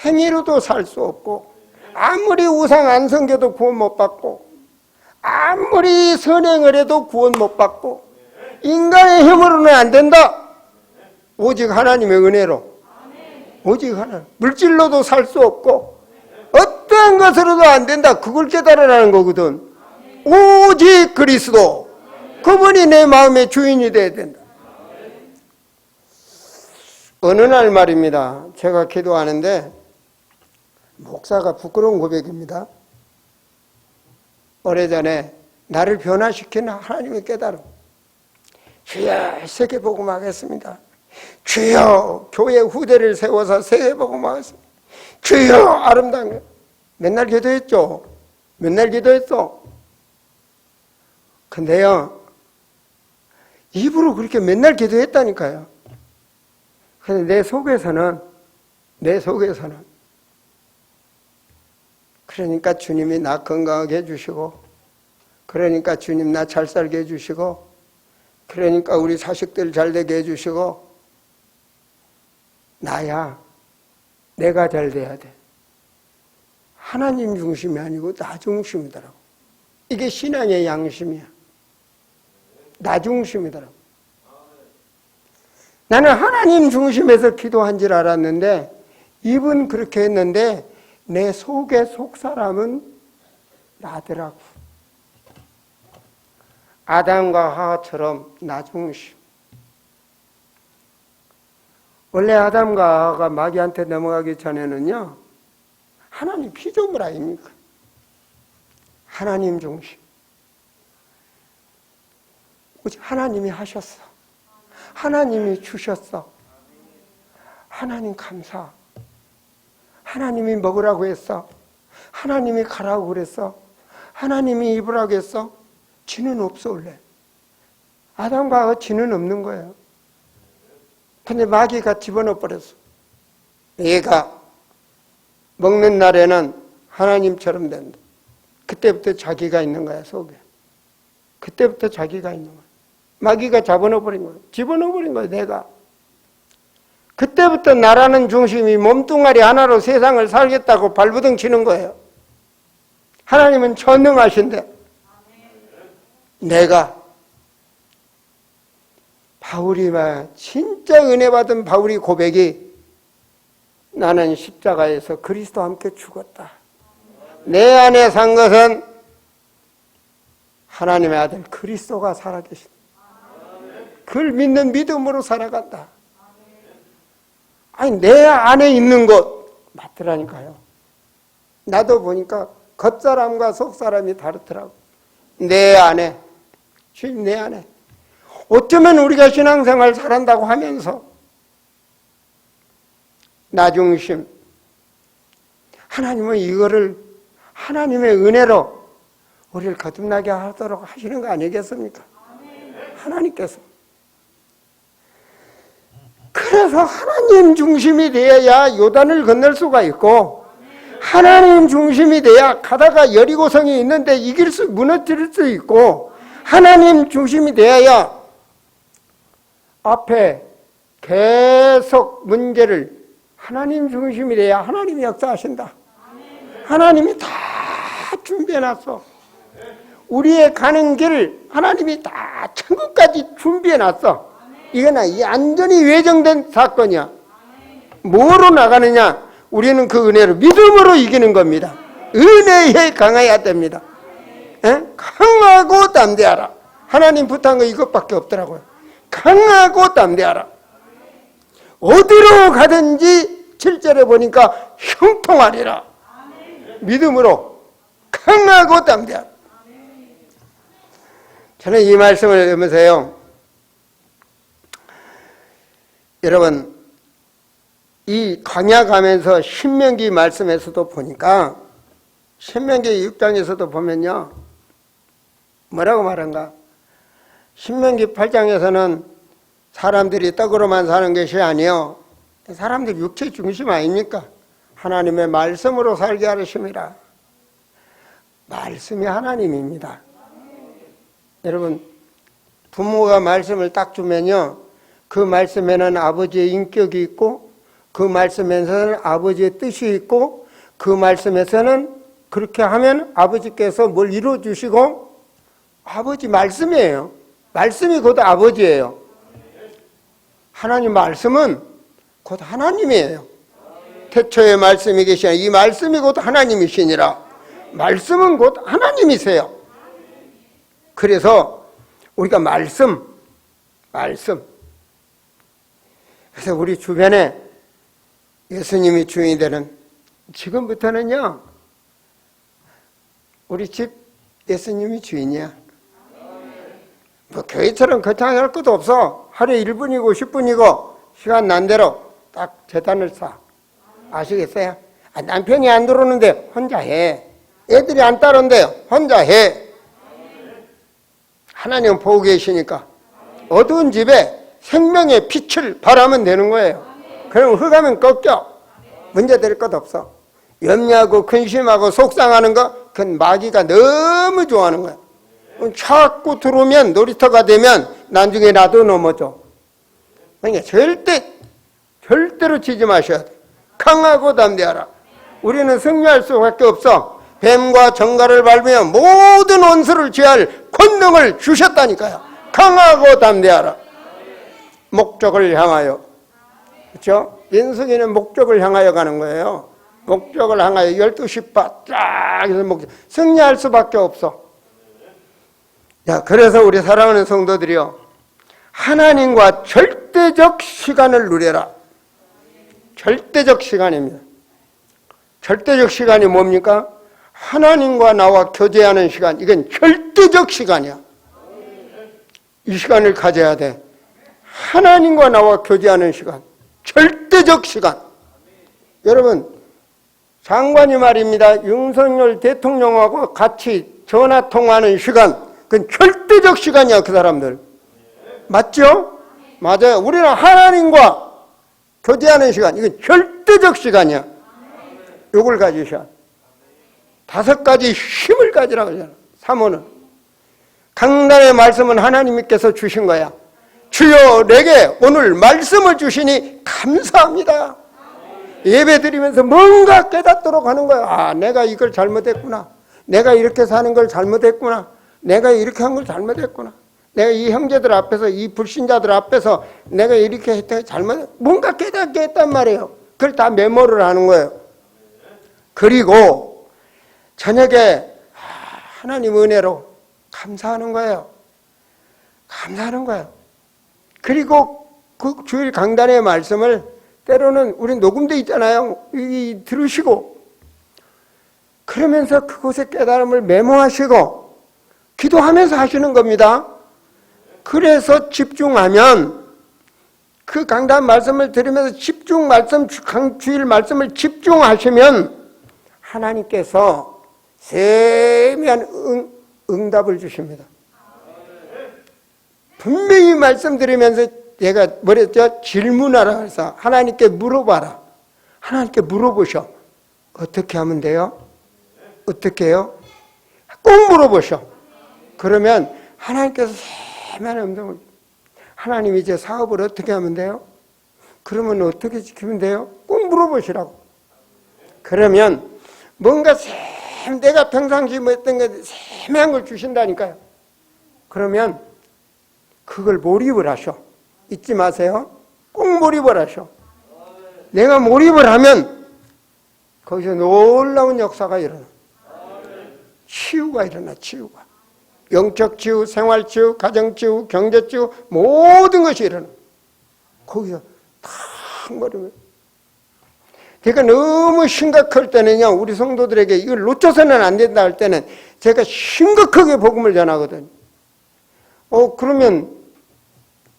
행위로도 살 수 없고 아무리 우상 안 섬겨도 구원 못 받고 아무리 선행을 해도 구원 못 받고 인간의 힘으로는 안 된다. 오직 하나님의 은혜로. 오직 하나님. 물질로도 살 수 없고 어떠한 것으로도 안 된다. 그걸 깨달으라는 거거든. 오직 그리스도. 그분이 내 마음의 주인이 돼야 된다. 어느 날 말입니다. 제가 기도하는데 목사가 부끄러운 고백입니다. 오래전에 나를 변화시키는 하나님의 깨달음. 주여 세계복음 하겠습니다. 주여 교회 후대를 세워서 세계복음 하겠습니다. 주여 아름다운 거. 맨날 기도했죠. 맨날 기도했어. 근데요, 입으로 그렇게 맨날 기도했다니까요. 근데 내 속에서는 그러니까 주님이 나 건강하게 해주시고, 그러니까 주님 나 잘 살게 해주시고, 그러니까 우리 자식들 잘 되게 해주시고, 나야 내가 잘 돼야 돼. 하나님 중심이 아니고 나 중심이더라고. 이게 신앙의 양심이야. 나 중심이더라고. 나는 하나님 중심에서 기도한 줄 알았는데 입은 그렇게 했는데 내 속의 속사람은 나더라고. 아담과 하와처럼 나 중심. 원래 아담과 하와가 마귀한테 넘어가기 전에는요, 하나님 피조물 아닙니까? 하나님 중심. 오직 하나님이 하셨어. 하나님이 주셨어. 하나님 감사. 하나님이 먹으라고 했어. 하나님이 가라고 그랬어. 하나님이 입으라고 했어. 지는 없어 원래. 아담과 하와 지는 없는 거예요. 근데 마귀가 집어넣어 버렸어. 얘가 먹는 날에는 하나님처럼 된다. 그때부터 자기가 있는 거야, 속에. 그때부터 자기가 있는 거야. 마귀가 잡아넣어 버린 거야. 집어넣어 버린 거야, 내가. 그때부터 나라는 중심이 몸뚱아리 하나로 세상을 살겠다고 발부둥 치는 거예요. 하나님은 전능하신데 내가 바울이 진짜 은혜 받은 바울이 고백이 나는 십자가에서 그리스도와 함께 죽었다. 내 안에 산 것은 하나님의 아들 그리스도가 살아계신다. 그걸 믿는 믿음으로 살아간다. 아니 내 안에 있는 것 맞더라니까요. 나도 보니까 겉사람과 속사람이 다르더라고. 내 안에, 주님 내 안에. 어쩌면 우리가 신앙생활 잘한다고 하면서 나 중심. 하나님은 이거를 하나님의 은혜로 우리를 거듭나게 하도록 하시는 거 아니겠습니까? 하나님께서. 그래서 하나님 중심이 되어야 요단을 건널 수가 있고 하나님 중심이 돼야 가다가 여리고성이 있는데 무너뜨릴 수 있고 하나님 중심이 되어야 앞에 계속 문제를 하나님 중심이 돼야 하나님이 역사하신다. 하나님이 다 준비해놨어. 우리의 가는 길을 하나님이 다 천국까지 준비해놨어. 이건 완전히 외정된 사건이야. 뭐로 나가느냐? 우리는 그 은혜로 믿음으로 이기는 겁니다. 은혜에 강해야 됩니다. 에? 강하고 담대하라. 하나님 부탁한 거 이것밖에 없더라고요. 강하고 담대하라. 어디로 가든지 7절에 보니까 형통하리라. 믿음으로 강하고 담대하라. 저는 이 말씀을 보면서요, 여러분 이 광야 가면서 신명기 말씀에서도 보니까 신명기 6장에서도 보면요. 뭐라고 말한가? 신명기 8장에서는 사람들이 떡으로만 사는 것이 아니요. 사람들 육체 중심 아닙니까? 하나님의 말씀으로 살게 하심이라. 말씀이 하나님입니다. 여러분, 부모가 말씀을 딱 주면요. 그 말씀에는 아버지의 인격이 있고 그 말씀에서는 아버지의 뜻이 있고 그 말씀에서는 그렇게 하면 아버지께서 뭘 이루어주시고 아버지 말씀이에요. 말씀이 곧 아버지예요. 하나님 말씀은 곧 하나님이에요. 태초에 말씀이 계시나 이 말씀이 곧 하나님이시니라. 말씀은 곧 하나님이세요. 그래서 우리가 말씀. 그래서 우리 주변에 예수님이 주인이 되는 지금부터는요. 우리 집 예수님이 주인이야. 뭐 교회처럼 거창할 것도 없어. 하루에 1분이고 10분이고 시간 난 대로 딱 재단을 쌓아. 아시겠어요? 남편이 안 들어오는데 혼자 해. 애들이 안 따라온대요. 혼자 해. 하나님은 보고 계시니까 어두운 집에 생명의 빛을 발하면 되는 거예요. 그럼 흑하면 꺾여. 문제될 것 없어. 염려하고 근심하고 속상하는 거 그건 마귀가 너무 좋아하는 거야. 자꾸 들어오면 놀이터가 되면 나중에 나도 넘어져. 그러니까 절대로 지지 마셔야 돼. 강하고 담대하라. 우리는 승리할 수밖에 없어. 뱀과 정갈을 밟으며 모든 원수를 제할 권능을 주셨다니까요. 강하고 담대하라. 목적을 향하여. 그렇죠? 인생에는 목적을 향하여 가는 거예요. 목적을 향하여 12시 쫙 해서 목적. 승리할 수밖에 없어. 야, 그래서 우리 사랑하는 성도들이요. 하나님과 절대적 시간을 누려라. 절대적 시간입니다. 절대적 시간이 뭡니까? 하나님과 나와 교제하는 시간. 이건 절대적 시간이야. 이 시간을 가져야 돼. 하나님과 나와 교제하는 시간. 절대적 시간. 여러분, 장관이 말입니다. 윤석열 대통령하고 같이 전화 통화하는 시간. 그건 절대적 시간이야, 그 사람들. 맞죠? 맞아요. 우리는 하나님과 교제하는 시간. 이건 절대적 시간이야. 요걸 가지셔. 5가지 힘을 가지라고 하잖아. 3호는. 강단의 말씀은 하나님께서 주신 거야. 주여 내게 오늘 말씀을 주시니 감사합니다. 예배 드리면서 뭔가 깨닫도록 하는 거야. 아, 내가 이걸 잘못했구나. 내가 이렇게 사는 걸 잘못했구나. 내가 이렇게 한 걸 잘못했구나. 내가 이 형제들 앞에서, 이 불신자들 앞에서 내가 이렇게 했다 잘못, 뭔가 깨닫게 했단 말이에요. 그걸 다 메모를 하는 거예요. 그리고 저녁에 하나님 은혜로 감사하는 거예요. 감사하는 거예요. 그리고 그 주일 강단의 말씀을 때로는 우리 녹음돼 있잖아요. 들으시고 그러면서 그곳의 깨달음을 메모하시고 기도하면서 하시는 겁니다. 그래서 집중하면 그 강단 말씀을 들으면서 주일 말씀을 집중하시면 하나님께서 세미한 응답을 주십니다. 분명히 말씀드리면서 제가 뭐랬죠? 질문하라 해서 하나님께 물어봐라. 하나님께 물어보셔. 어떻게 하면 돼요? 어떻게 해요? 꼭 물어보셔. 그러면 하나님께서 세미한 음성을, 하나님 이제 사업을 어떻게 하면 돼요? 그러면 어떻게 지키면 돼요? 꼭 물어보시라고. 그러면 뭔가 내가 평상시 뭐 했던 게 세미한 걸 주신다니까요. 그러면 그걸 몰입을 하셔. 잊지 마세요. 꼭 몰입을 하셔. 내가 몰입을 하면 거기서 놀라운 역사가 일어나. 치유가 일어나. 치유가. 영적 치유, 생활 치유, 가정 치유, 경제 치유, 모든 것이 일어나. 거기서 탁 몰입을. 제가 너무 심각할 때는요, 우리 성도들에게 이걸 놓쳐서는 안 된다 할 때는 제가 심각하게 복음을 전하거든요. 그러면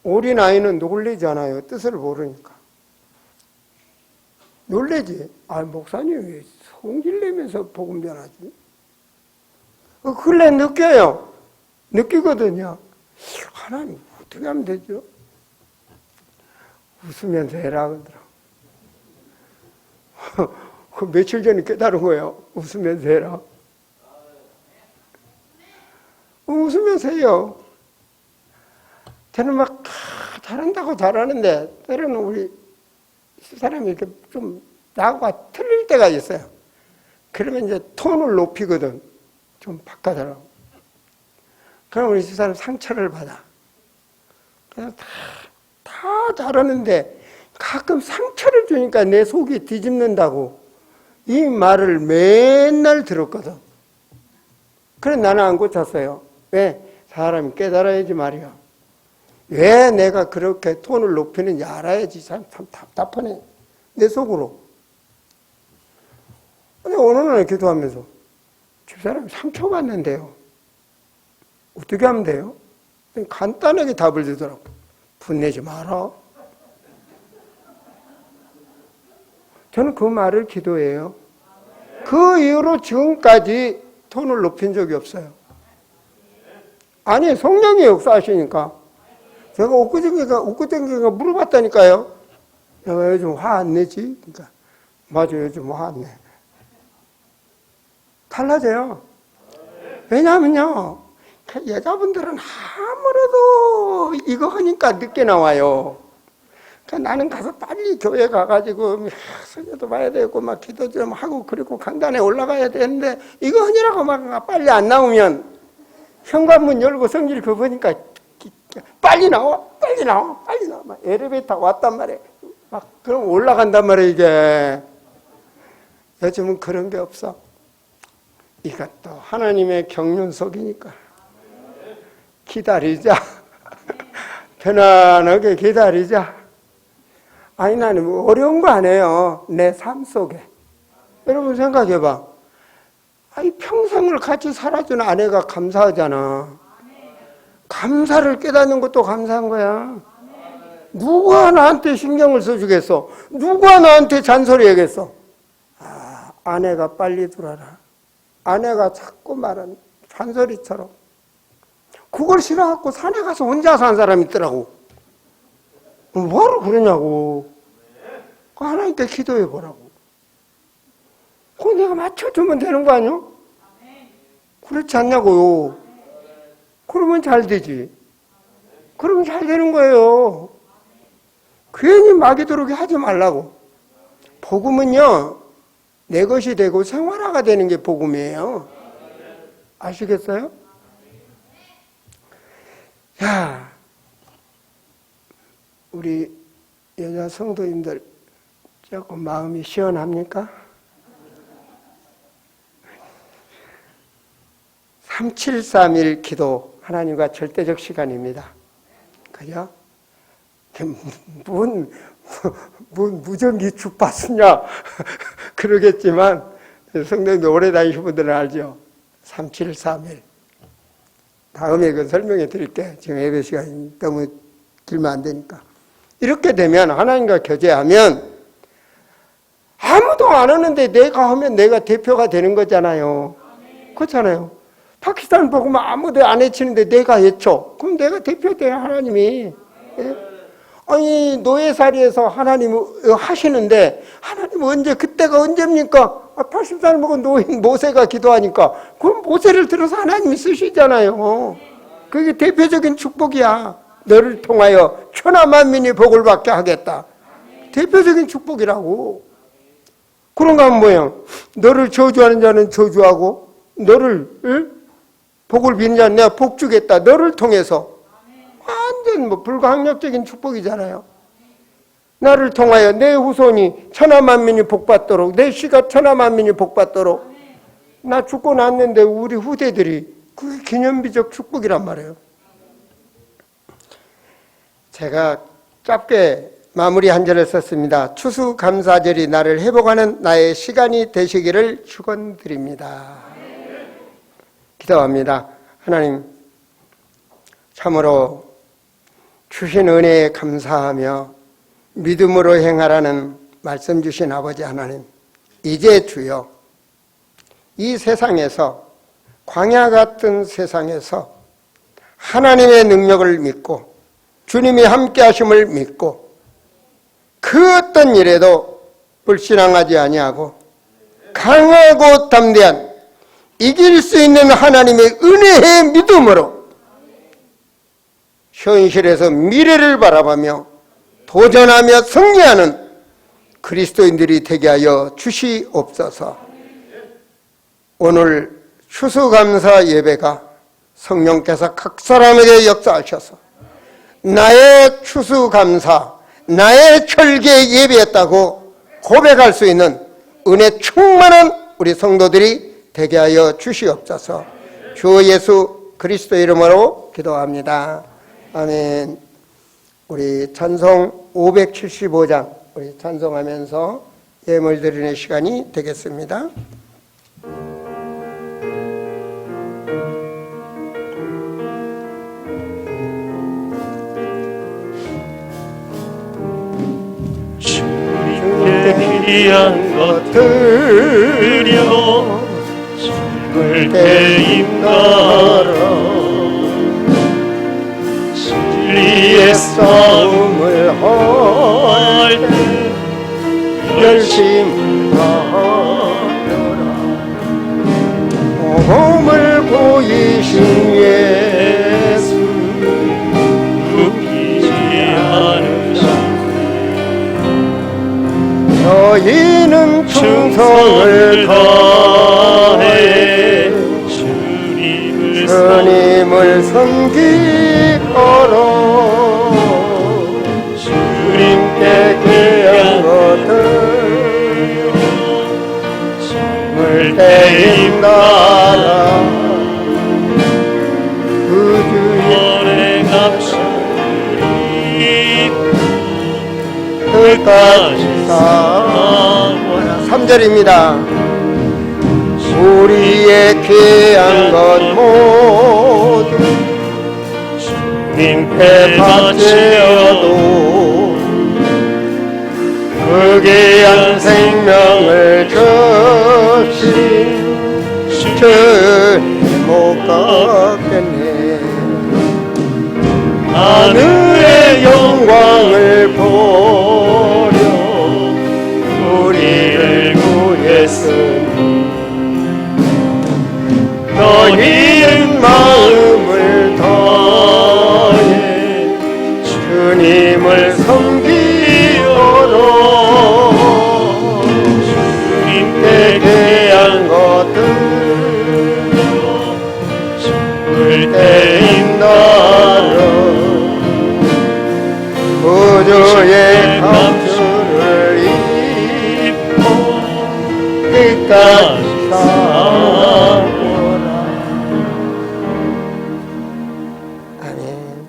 어린아이는 놀리잖아요. 뜻을 모르니까. 놀래지. 아, 목사님 왜 성질 내면서 복음 전하지? 그래 느껴요. 느끼거든요. 하나님 어떻게 하면 되죠? 웃으면서 해라 그러더라고. 그 며칠 전에 깨달은 거예요. 웃으면서 해라. 웃으면서 해요. 저는 막 잘한다고 잘하는데 때로는 우리 사람이 이렇게 좀 나하고 틀릴 때가 있어요. 그러면 이제 톤을 높이거든. 좀 바꿔달라고. 그럼 우리 사람 상처를 받아. 그래서 다 잘하는데 가끔 상처를 주니까 내 속이 뒤집는다고 이 말을 맨날 들었거든. 그래 나는 안 고쳤어요. 왜? 사람이 깨달아야지 말이야. 왜 내가 그렇게 톤을 높이는지 알아야지. 참 답답하네. 내 속으로. 근데 어느 날 기도하면서 집사람이 상처받는데요. 어떻게 하면 돼요? 간단하게 답을 주더라고. 분내지 마라. 저는 그 말을 기도해요. 그 이후로 지금까지 톤을 높인 적이 없어요. 아니, 성령이 역사하시니까. 제가 엊그저께가 물어봤다니까요. 내가 요즘 화 안 내지? 그러니까, 맞아, 요즘 화 안 내. 달라져요. 왜냐하면요, 여자분들은 아무래도 이거 하니까 늦게 나와요. 그러니까 나는 가서 빨리 교회 가가지고 설교도 봐야 되고 막 기도 좀 하고 그리고 강단에 올라가야 되는데 이거 하느라고 막 빨리 안 나오면 현관문 열고 성질 그보니까 빨리 나와 막 엘리베이터 왔단 말이에요. 막 그럼 올라간단 말이에요. 이게 요즘은 그런 게 없어. 이것도 하나님의 경륜 속이니까 기다리자. 편안하게 기다리자. 아니 나는 뭐 어려운 거 아니에요. 내 삶 속에. 여러분 생각해봐. 아니 평생을 같이 살아준 아내가 감사하잖아. 감사를 깨닫는 것도 감사한 거야. 누가 나한테 신경을 써주겠어? 누가 나한테 잔소리하겠어? 아, 아내가 빨리 들어라. 아내가 자꾸 말하는 잔소리처럼. 그걸 싫어갖고 산에 가서 혼자 산 사람이 있더라고. 뭐하러 그러냐고. 하나님께 기도해보라고. 그거 내가 맞춰주면 되는 거 아니야? 그렇지 않냐고요. 그러면 잘 되지. 그러면 잘 되는 거예요. 괜히 마귀 들어오게 하지 말라고. 복음은요, 내 것이 되고 생활화가 되는 게 복음이에요. 아시겠어요? 야, 우리 여자 성도님들 조금 마음이 시원합니까? 3731 기도, 하나님과 절대적 시간입니다. 그죠? 뭔 무전기 주파수냐? 그러겠지만, 성도님들 오래 다니신 분들은 알죠? 3731. 다음에 그 설명해 드릴게요. 지금 예배 시간이 너무 길면 안 되니까. 이렇게 되면 하나님과 교제하면 아무도 안 하는데 내가 하면 내가 대표가 되는 거잖아요. 그렇잖아요. 파키스탄 보면 아무도 안 해치는데 내가 해쳐. 그럼 내가 대표돼요, 하나님이. 예? 아니, 노예살이에서 하나님 하시는데, 하나님 언제, 그때가 언제입니까? 80살 먹은 노인 모세가 기도하니까, 그럼 모세를 들어서 하나님이 쓰시잖아요. 그게 대표적인 축복이야. 너를 통하여 천하만민이 복을 받게 하겠다. 대표적인 축복이라고. 그런가 하면 뭐야? 너를 저주하는 자는 저주하고, 너를, 복을 비는 자는 내가 복 주겠다. 너를 통해서. 완전 뭐 불가항력적인 축복이잖아요. 나를 통하여 내 후손이 천하만민이 복받도록, 내 씨가 천하만민이 복받도록. 나 죽고 났는데 우리 후대들이 그게 기념비적 축복이란 말이에요. 제가 짧게 마무리 한 절을 썼습니다. 추수감사절이 나를 회복하는 나의 시간이 되시기를 축원드립니다. 기도합니다. 하나님, 참으로 주신 은혜에 감사하며 믿음으로 행하라는 말씀 주신 아버지 하나님, 이제 주여 이 세상에서, 광야 같은 세상에서 하나님의 능력을 믿고 주님이 함께 하심을 믿고 그 어떤 일에도 불신앙하지 아니하고 강하고 담대한 이길 수 있는 하나님의 은혜의 믿음으로 현실에서 미래를 바라보며 도전하며 승리하는 그리스도인들이 되게 하여 주시옵소서. 오늘 추수감사 예배가 성령께서 각 사람에게 역사하셔서 나의 추수감사, 나의 절개 예배였다고 고백할 수 있는 은혜 충만한 우리 성도들이 되게 하여 주시옵소서. 주 예수 그리스도 이름으로 기도합니다. 아멘. 우리 찬송 575장 우리 찬송하면서 예물 드리는 시간이 되겠습니다. 주님께 귀한 것들여 죽을 때임나라 진리의 싸움을 할 때 열심히 다하여라 몸을 보이신 예수 웃기지 않으시네 너희는 충성을 다해 주님을 섬기거라 주님께 귀한 것들 물 때인 나라 그 주의 값을 끝까지 싸워라. 3절입니다. 우리의 귀한 것 모두 주님께 바치어도 그 귀한 생명을 주신 주님 못 갚겠네. 하늘의 영광을 보려 우리를 구했으니 너희는 마음을 다해 주님을 섬기어라 주님께 귀한 것들 줄 때인 나라 구주의 감수를 입고 끝까지 싸워라. 아멘.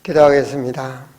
기도하겠습니다.